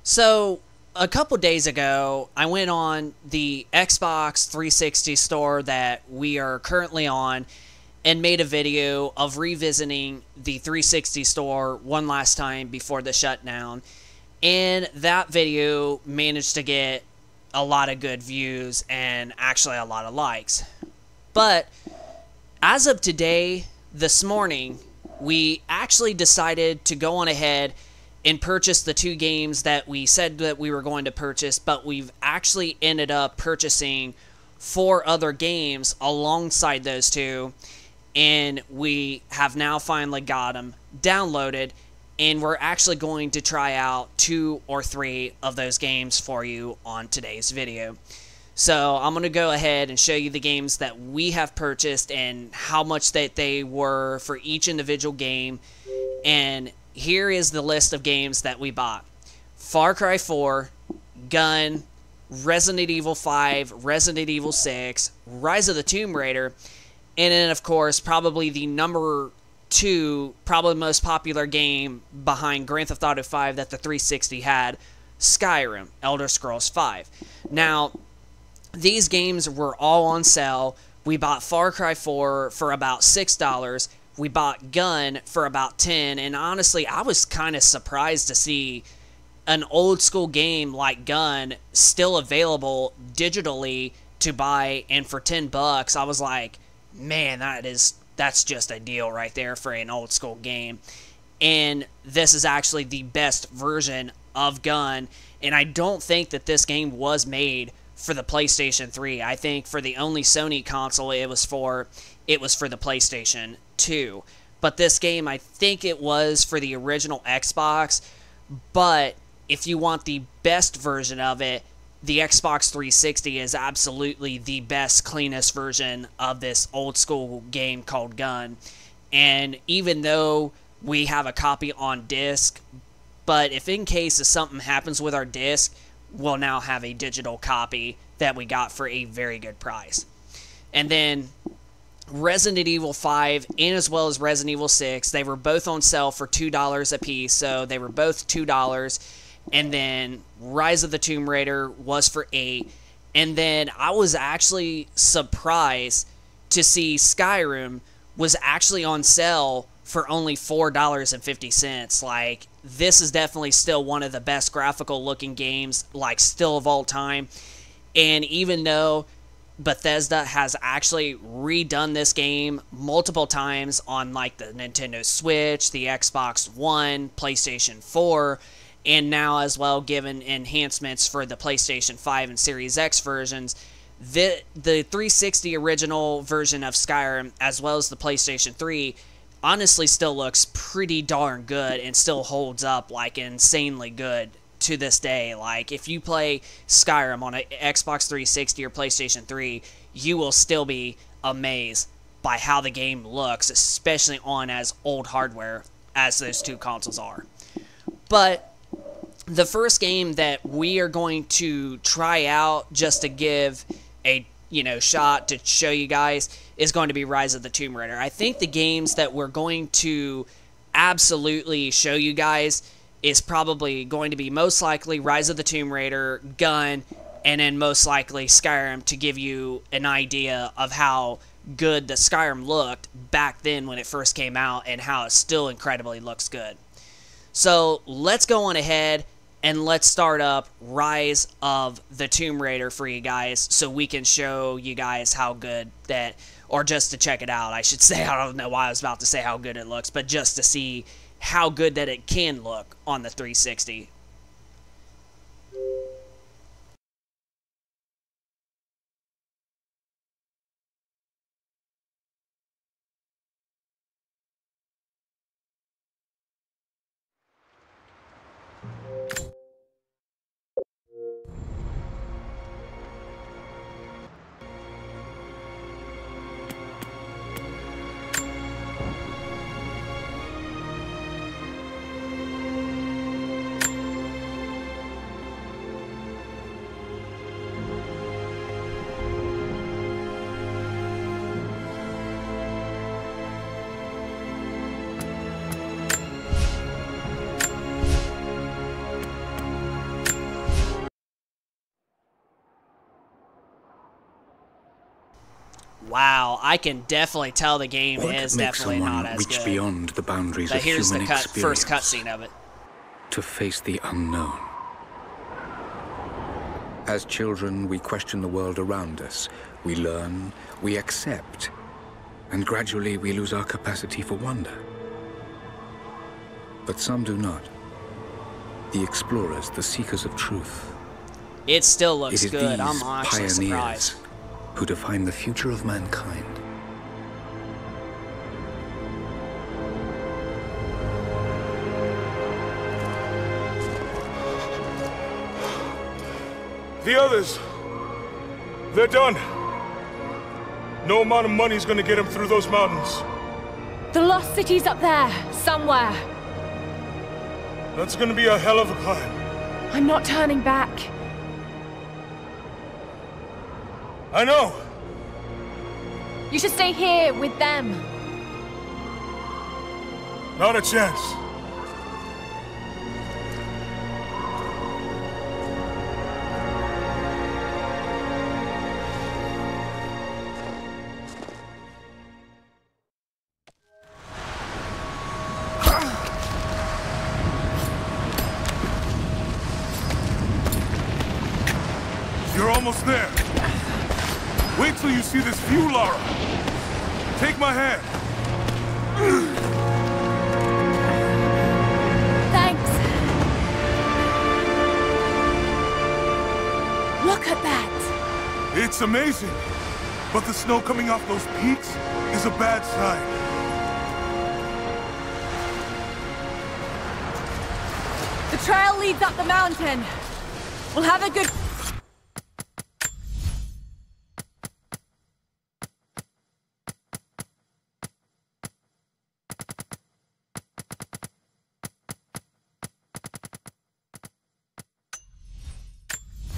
So, a couple days ago, I went on the Xbox 360 store that we are currently on and made a video of revisiting the 360 store one last time before the shutdown. And that video managed to get a lot of good views and actually a lot of likes. But as of today, this morning, we actually decided to go on ahead and purchase the two games that we said that we were going to purchase, but we've actually ended up purchasing 4 other games alongside those two, and we have now finally got them downloaded, and we're actually going to try out 2 or 3 of those games for you on today's video. So I'm going to go ahead and show you the games that we have purchased and how much that they were for each individual game. And here is the list of games that we bought: Far Cry 4, Gun, Resident Evil 5, Resident Evil 6, Rise of the Tomb Raider, and then of course probably the number 2, probably most popular game behind Grand Theft Auto 5 that the 360 had, Skyrim, Elder Scrolls 5. Now, these games were all on sale. We bought Far Cry 4 for about $6. We bought Gun for about $10. And honestly, I was kind of surprised to see an old school game like Gun still available digitally to buy. And for $10, I was like, man, that's just a deal right there for an old school game. And this is actually the best version of Gun. And I don't think that this game was made for the PlayStation 3. I think for the only Sony console it was for the PlayStation 2. But this game, I think it was for the original Xbox. But if you want the best version of it, the Xbox 360 is absolutely the best, cleanest version of this old school game called Gun. And even though we have a copy on disc, but if in case if something happens with our disc, we'll now have a digital copy that we got for a very good price. And then Resident Evil 5 and as well as Resident Evil 6, they were both on sale for $2 a piece, so they were both $2. And then Rise of the Tomb Raider was for $8. And then I was actually surprised to see Skyrim was actually on sale for only $4.50. Like, this is definitely still one of the best graphical looking games, like, still of all time. And even though Bethesda has actually redone this game multiple times on like the Nintendo Switch, the Xbox One, PlayStation 4, and now as well given enhancements for the PlayStation 5 and Series X versions, the 360 original version of Skyrim as well as the PlayStation 3 honestly still looks pretty darn good and still holds up like insanely good to this day. Like, if you play Skyrim on an Xbox 360 or PlayStation 3, you will still be amazed by how the game looks, especially on as old hardware as those two consoles are. But the first game that we are going to try out just to give a shot to show you guys is going to be Rise of the Tomb Raider. I think the games that we're going to absolutely show you guys is probably going to be most likely Rise of the Tomb Raider, Gun, and then most likely Skyrim, to give you an idea of how good the Skyrim looked back then when it first came out and how it still incredibly looks good. So let's go on ahead and let's start up Rise of the Tomb Raider for you guys so we can show you guys how good that, or just to check it out, I should say. I don't know why I was about to say how good it looks, but just to see how good that it can look on the 360. wow, I can definitely tell the game is makes definitely someone not as reach good. beyond the boundaries But of here's the human first experience cutscene of it. to face the unknown. As children, we question the world around us. We learn, we accept, and gradually we lose our capacity for wonder. But some do not. The explorers, the seekers of truth. It still looks It is good. these I'm actually surprised. pioneers who define the future of mankind. The others, they're done. No amount of money's gonna get them through those mountains. The lost city's up there, somewhere. That's gonna be a hell of a climb. I'm not turning back. I know. You should stay here with them. Not a chance. You're almost there. Wait till you see this view, Lara. Take my hand. Thanks. Look at that. It's amazing. But the snow coming off those peaks is a bad sign. The trail leads up the mountain. We'll have a good...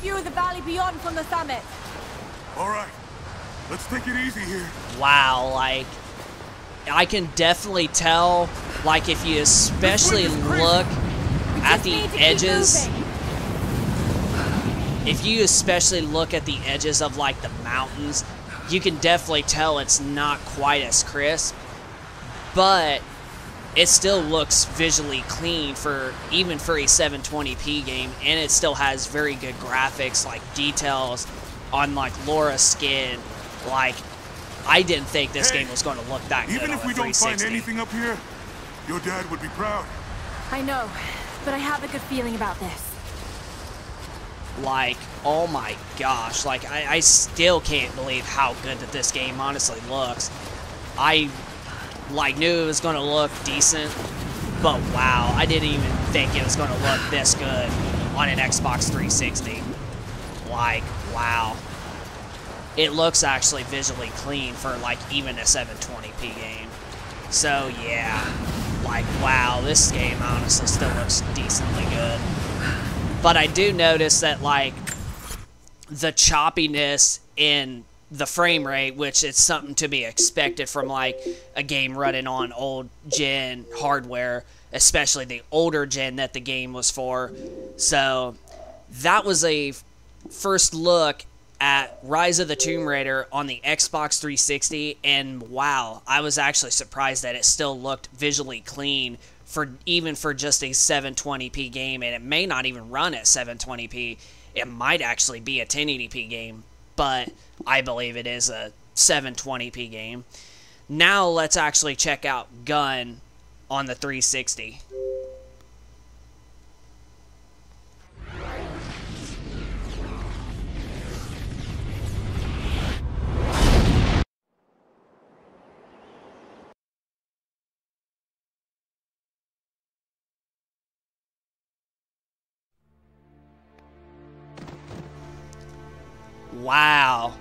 view of the valley beyond from the summit. All right, let's take it easy here. Wow, like, I can definitely tell, like, if you especially look at the edges, if you especially look at the edges of, like, the mountains, you can definitely tell it's not quite as crisp, but it still looks visually clean for even for a 720p game, and it still has very good graphics, like details on like Laura's skin. Like, I didn't think this game was going to look that good. Even if on we a don't find 360. anything up here, your dad would be proud. I know, but I have a good feeling about this. Like, oh my gosh, like I still can't believe how good that this game honestly looks. I like knew it was going to look decent, but wow, I didn't even think it was going to look this good on an Xbox 360. Like, wow. It looks actually visually clean for like even a 720p game. So yeah, like wow, this game honestly still looks decently good. But I do notice that like the choppiness in the frame rate, which is something to be expected from like a game running on old gen hardware, especially the older gen that the game was for. So that was a first look at Rise of the Tomb Raider on the Xbox 360, and wow, I was actually surprised that it still looked visually clean for even for just a 720p game, and it may not even run at 720p. It might actually be a 1080p game, but I believe it is a 720p game. Now let's actually check out Gun on the 360. Wow.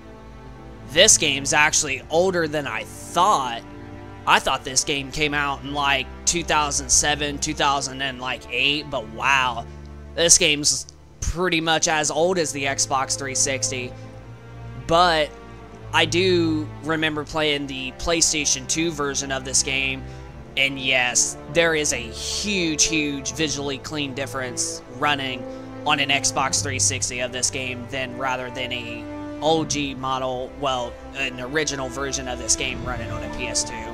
This game's actually older than I thought. I thought this game came out in like 2007, 2008, but wow. This game's pretty much as old as the Xbox 360. But I do remember playing the PlayStation 2 version of this game, and yes, there is a huge visually clean difference running on an Xbox 360 of this game than rather than a OG model, well, an original version of this game running on a PS2.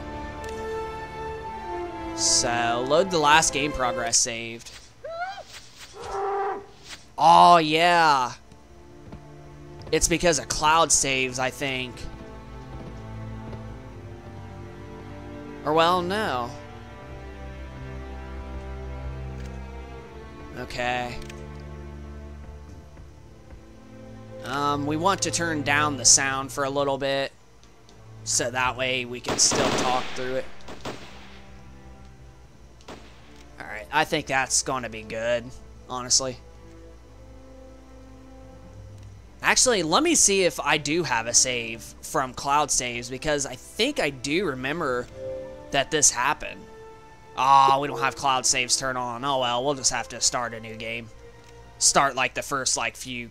So, load the last game progress saved. Oh, yeah. It's because of cloud saves, I think. Or, well, no. Okay. We want to turn down the sound for a little bit, so that way we can still talk through it. Alright, I think that's going to be good, honestly. Actually, let me see if I do have a save from cloud saves, because I think I do remember that this happened. Ah, we don't have cloud saves turned on. Oh well, we'll just have to start a new game. Start like the first like few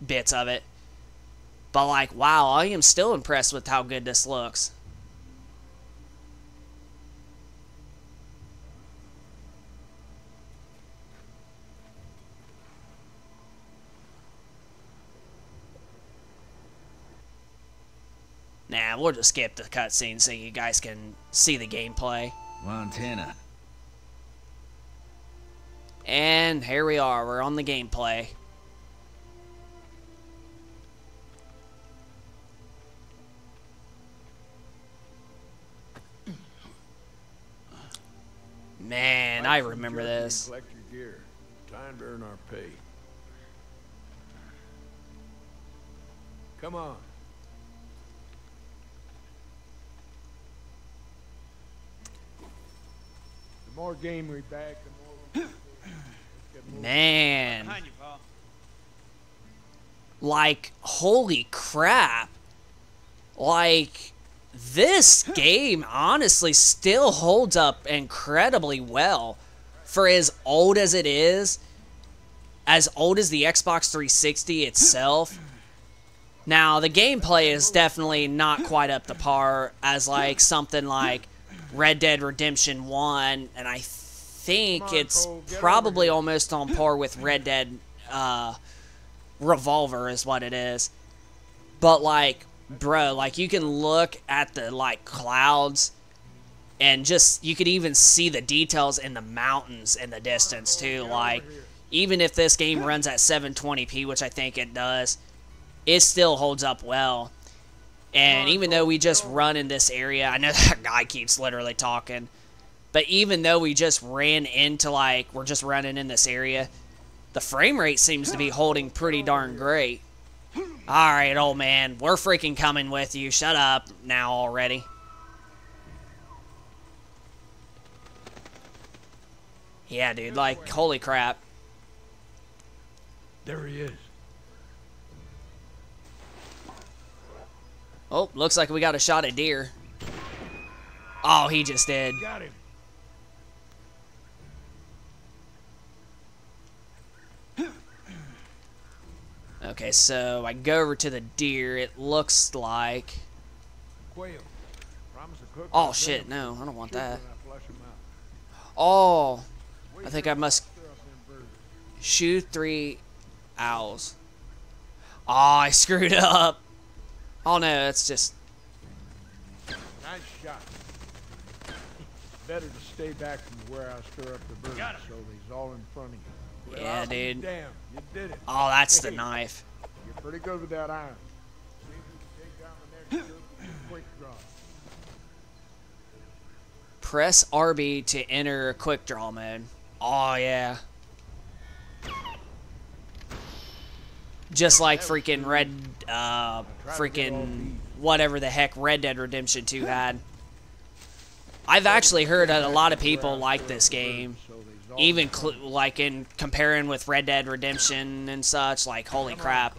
bits of it. But like, wow, I am still impressed with how good this looks. Nah, we'll just skip the cutscene so you guys can see the gameplay. Montana. And here we are, we're on the gameplay. Man, I remember this. Collect your gear. Time to earn our pay. Come on. The more game we bag, the more we Man. Behind you, Paul. Like, holy crap. Like, this game honestly still holds up incredibly well for as old as it is, as old as the Xbox 360 itself. Now, the gameplay is definitely not quite up to par as like something like Red Dead Redemption 1, and I think it's probably almost on par with Red Dead Revolver is what it is. But like, bro, like you can look at the like clouds and just you could even see the details in the mountains in the distance too. Like, even if this game runs at 720p, which I think it does, it still holds up well. And even though we just run in this area, I know that guy keeps literally talking, but even though we just ran into, like, we're just running in this area, the frame rate seems to be holding pretty darn great. Alright, old man, we're freaking coming with you. Shut up now already. Yeah, dude, like, holy crap. There he is. Oh, looks like we got a shot at deer. Oh, he just did. Got him. Okay, so I go over to the deer. It looks like... Quail. Promise to cook Oh, them. shit, no, I don't want Shoot that. when I flush 'em out. Oh, Wait I think till I must stir up them birds. shoot 3 owls. Oh, I screwed up. Oh, no, it's just... Nice shot. Better to stay back from where I stir up the birds, so he's all in front of you. Well, Yeah, I'll be dude. damn, you did it. Oh, that's the knife. You're pretty good with that iron. See if you can take down the next group with a quick draw. Press RB to enter quick draw mode. Oh, yeah. Just like freaking freaking whatever the heck Red Dead Redemption 2 had. I've actually heard that a lot of people like this game. Even like in comparing with Red Dead Redemption and such, like holy crap.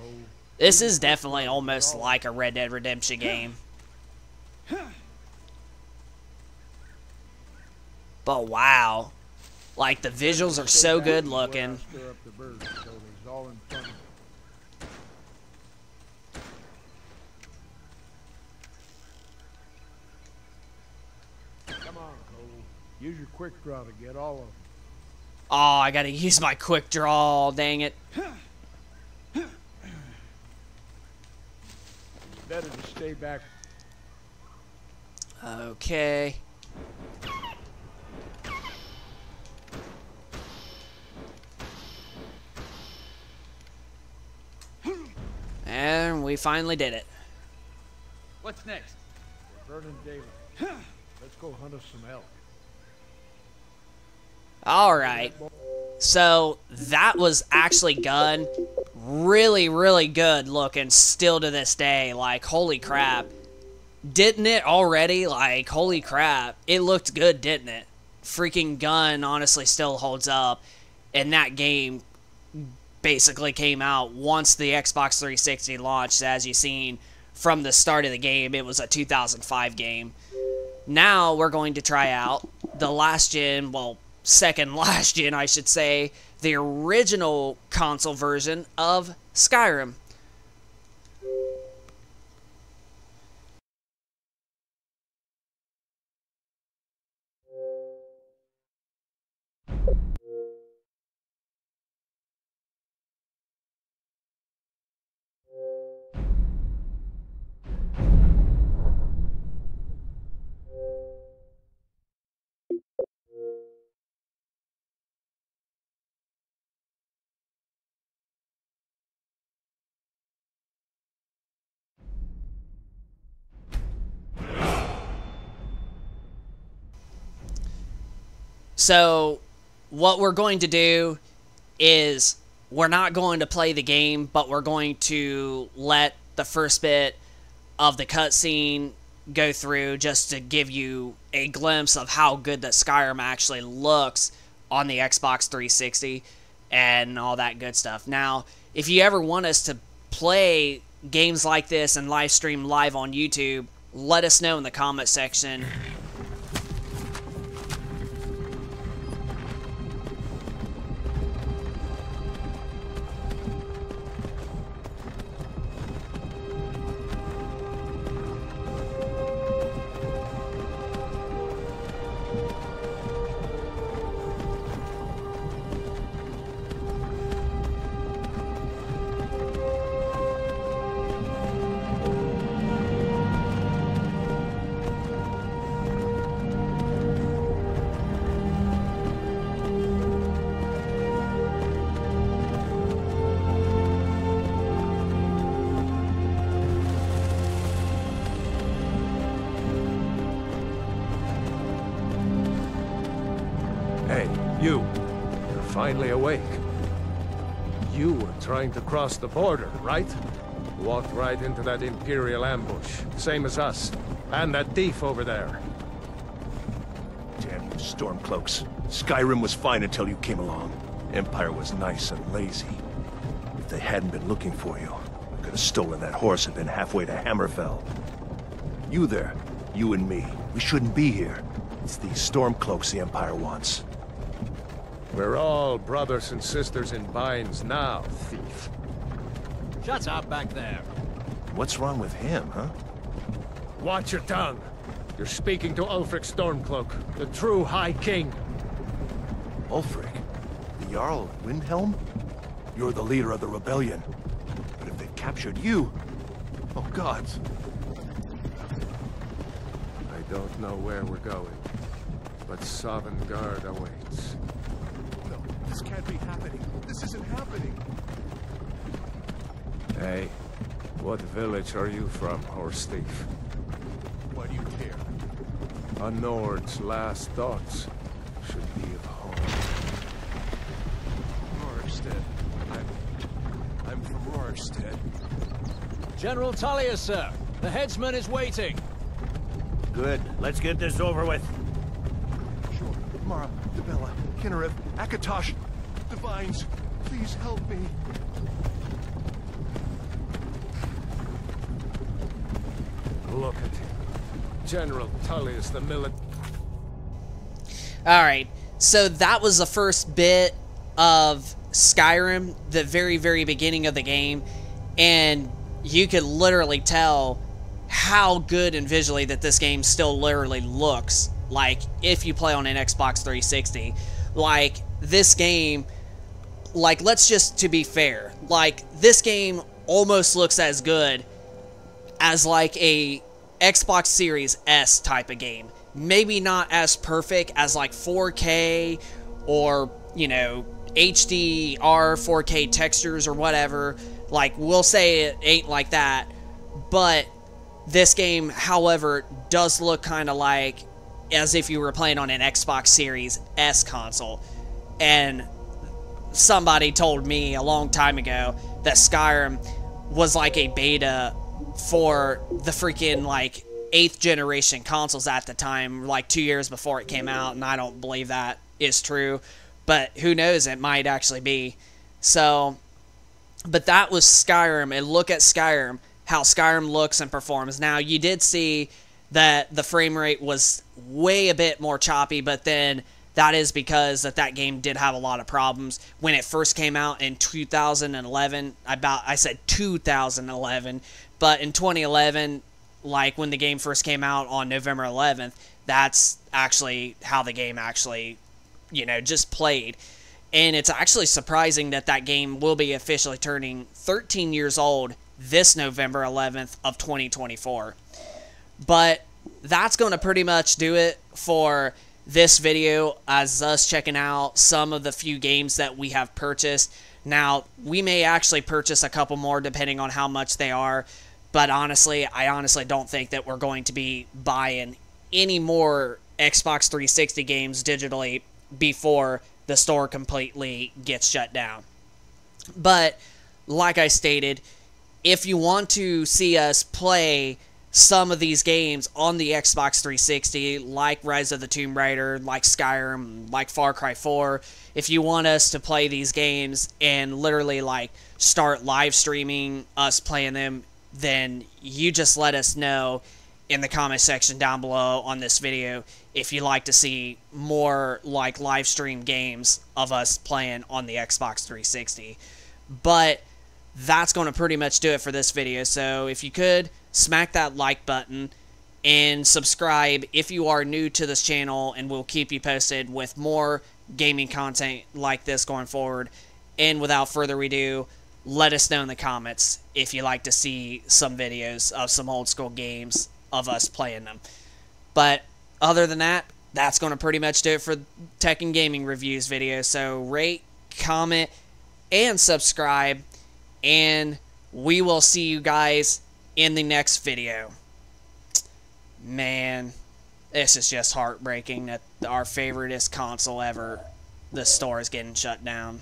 This is definitely almost like a Red Dead Redemption game. But wow. Like the visuals are so good looking. Stir up the birds, so he's all in front of you. Come on, Cole. Use your quick draw to get all of them. Oh, I gotta use my quick draw, dang it. Better to stay back. Okay. And we finally did it. What's next? We're burning daylight. Let's go hunt us some elk. Alright. So, that was actually done. Really, really good looking still to this day. Like, holy crap. Didn't it already? Like, holy crap. It looked good, didn't it? Freaking gun honestly still holds up. And that game basically came out once the Xbox 360 launched. As you've seen from the start of the game, it was a 2005 game. Now we're going to try out the last gen, well, second last gen, I should say, the original console version of Skyrim. So, what we're going to do is we're not going to play the game, but we're going to let the first bit of the cutscene go through just to give you a glimpse of how good that Skyrim actually looks on the Xbox 360 and all that good stuff. Now, if you ever want us to play games like this and live stream live on YouTube, let us know in the comment section. Hey, you. You're finally awake. You were trying to cross the border, right? Walked right into that Imperial ambush, same as us. And that thief over there. Damn you, Stormcloaks. Skyrim was fine until you came along. Empire was nice and lazy. If they hadn't been looking for you, I could have stolen that horse and been halfway to Hammerfell. You there, you and me, we shouldn't be here. It's these Stormcloaks the Empire wants. We're all brothers and sisters in binds now, thief. Shut up back there. What's wrong with him, huh? Watch your tongue. You're speaking to Ulfric Stormcloak, the true High King. Ulfric? The Jarl of Windhelm? You're the leader of the rebellion. But if they've captured you... Oh, gods. I don't know where we're going, but Sovngarde awaits. No, this can't be happening. This isn't happening. Hey, what village are you from, horse thief? Why do you care? A Nord's last thoughts should be of home. Rorikstead. I'm from Rorikstead. General Tullius, sir. The headsman is waiting. Good. Let's get this over with. Sure. Mara, Dibella, Kinnereth, Akatosh, Divines, please help me. Look at him. General Tullius the military. Alright, so that was the first bit of Skyrim, the very, very beginning of the game, and you could literally tell how good and visually that this game still literally looks, like, if you play on an Xbox 360. Like, this game, like, let's just, to be fair, like, this game almost looks as good as like a Xbox Series S type of game. Maybe not as perfect as like 4K or, you know, HDR 4K textures or whatever. Like, we'll say it ain't like that. But this game, however, does look kind of like as if you were playing on an Xbox Series S console. And somebody told me a long time ago that Skyrim was like a beta for the freaking like 8th generation consoles at the time, like 2 years before it came out, and I don't believe that is true, but who knows, it might actually be. So, but that was Skyrim, and look at Skyrim, how Skyrim looks and performs. Now, you did see that the frame rate was way a bit more choppy, but then that is because that game did have a lot of problems. When it first came out in 2011, I said 2011, but in 2011, like when the game first came out on November 11th, that's actually how the game actually, you know, just played. And it's actually surprising that that game will be officially turning 13 years old this November 11th of 2024. But that's going to pretty much do it for this video, as us checking out some of the few games that we have purchased. Now, we may actually purchase a couple more depending on how much they are, but honestly, I honestly don't think that we're going to be buying any more Xbox 360 games digitally before the store completely gets shut down. But, like I stated, if you want to see us play some of these games on the Xbox 360, like Rise of the Tomb Raider, like Skyrim, like Far Cry 4, if you want us to play these games and literally like start live streaming us playing them, then you just let us know in the comment section down below on this video if you'd like to see more like live stream games of us playing on the Xbox 360. But that's going to pretty much do it for this video. So if you could, smack that like button and subscribe if you are new to this channel, and we'll keep you posted with more gaming content like this going forward. And without further ado, let us know in the comments if you'd like to see some videos of some old school games of us playing them. But other than that, that's going to pretty much do it for Tech and Gaming Reviews video. So rate, comment, and subscribe, and we will see you guys in the next video. Man, this is just heartbreaking that our favoriteest console ever, the store is getting shut down.